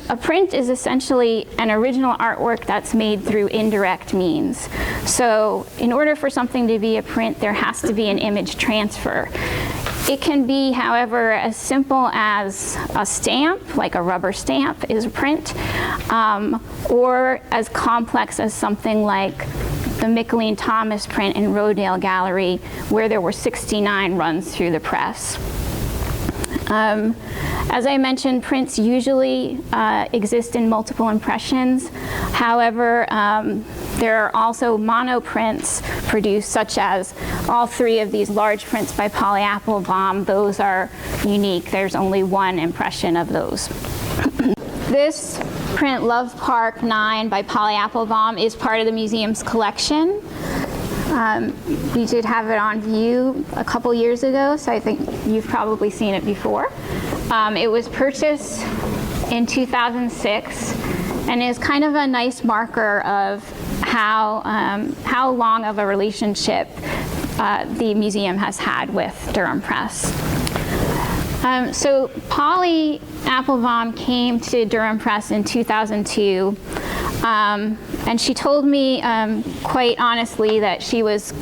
a print is essentially an original artwork that's made through indirect means. So in order for something to be a print, there has to be an image transfer. It can be, however, as simple as a stamp, like a rubber stamp is a print, or as complex as something like the Mickalene Thomas print in Rodale Gallery, where there were 69 runs through the press. As I mentioned, prints usually exist in multiple impressions. However, there are also monoprints produced, such as all three of these large prints by Polly Apfelbaum. Those are unique. There's only one impression of those. This print, Love Park 9 by Polly Apfelbaum, is part of the museum's collection. We did have it on view a couple years ago, so I think you've probably seen it before. It was purchased in 2006 and is kind of a nice marker of how long of a relationship the museum has had with Durham Press. So Polly Apfelbaum came to Durham Press in 2002, and she told me quite honestly that she was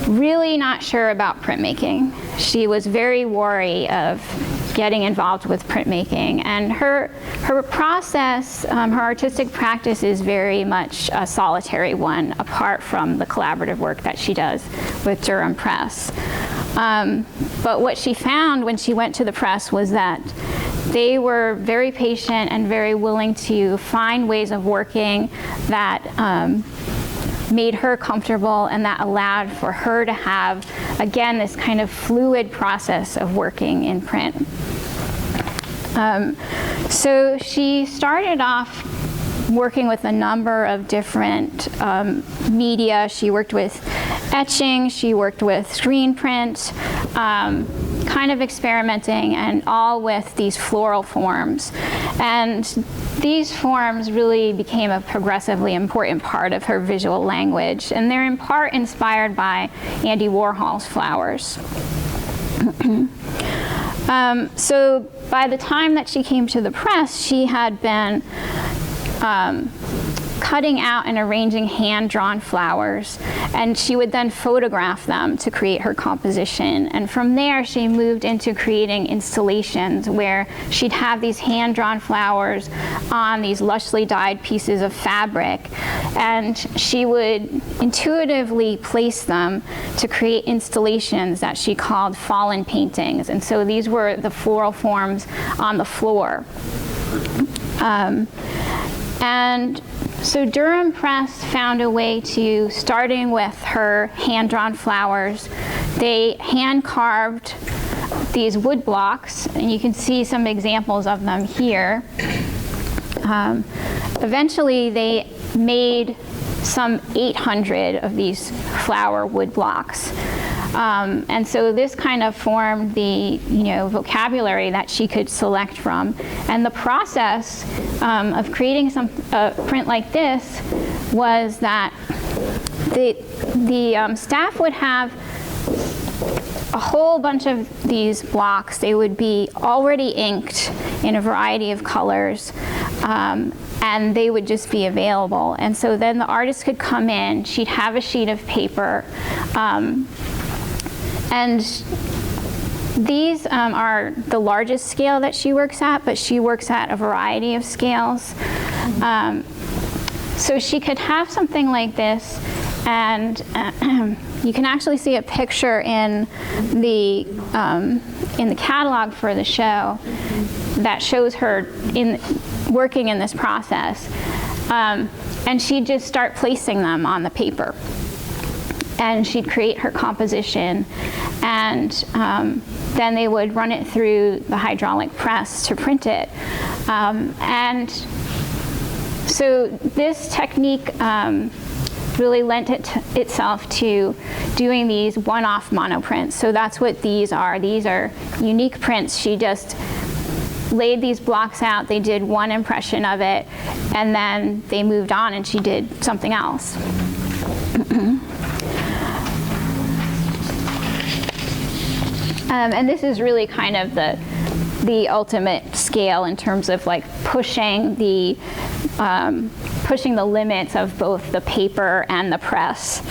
really not sure about printmaking. She was very wary of getting involved with printmaking, and her process, her artistic practice is very much a solitary one, apart from the collaborative work that she does with Durham Press. But what she found when she went to the press was that they were very patient and very willing to find ways of working that made her comfortable and that allowed for her to have, again, this kind of fluid process of working in print. So she started off working with a number of different media. She worked with etching, she worked with screen print, kind of experimenting, and all with these floral forms. And these forms really became a progressively important part of her visual language, and they're in part inspired by Andy Warhol's flowers. So by the time that she came to the press, she had been cutting out and arranging hand-drawn flowers, and she would then photograph them to create her composition. And from there, she moved into creating installations where she'd have these hand-drawn flowers on these lushly dyed pieces of fabric, and she would intuitively place them to create installations that she called fallen paintings. And so these were the floral forms on the floor. And so Durham Press found a way to, starting with her hand-drawn flowers, they hand-carved these wood blocks, and you can see some examples of them here. Eventually, they made some 800 of these flower wood blocks. And so this kind of formed the vocabulary that she could select from. And the process of creating a print like this was that the staff would have a whole bunch of these blocks. They would be already inked in a variety of colors, and they would just be available. And so then the artist could come in, she'd have a sheet of paper, and these are the largest scale that she works at, but she works at a variety of scales. So she could have something like this, and you can actually see a picture in the catalog for the show that shows her working in this process. And she'd just start placing them on the paper. And she'd create her composition, and then they would run it through the hydraulic press to print it. And so this technique really lent itself to doing these one-off monoprints. So that's what these are. These are unique prints. She just laid these blocks out, they did one impression of it, and then they moved on and she did something else. And this is really kind of the ultimate scale in terms of like pushing the limits of both the paper and the press.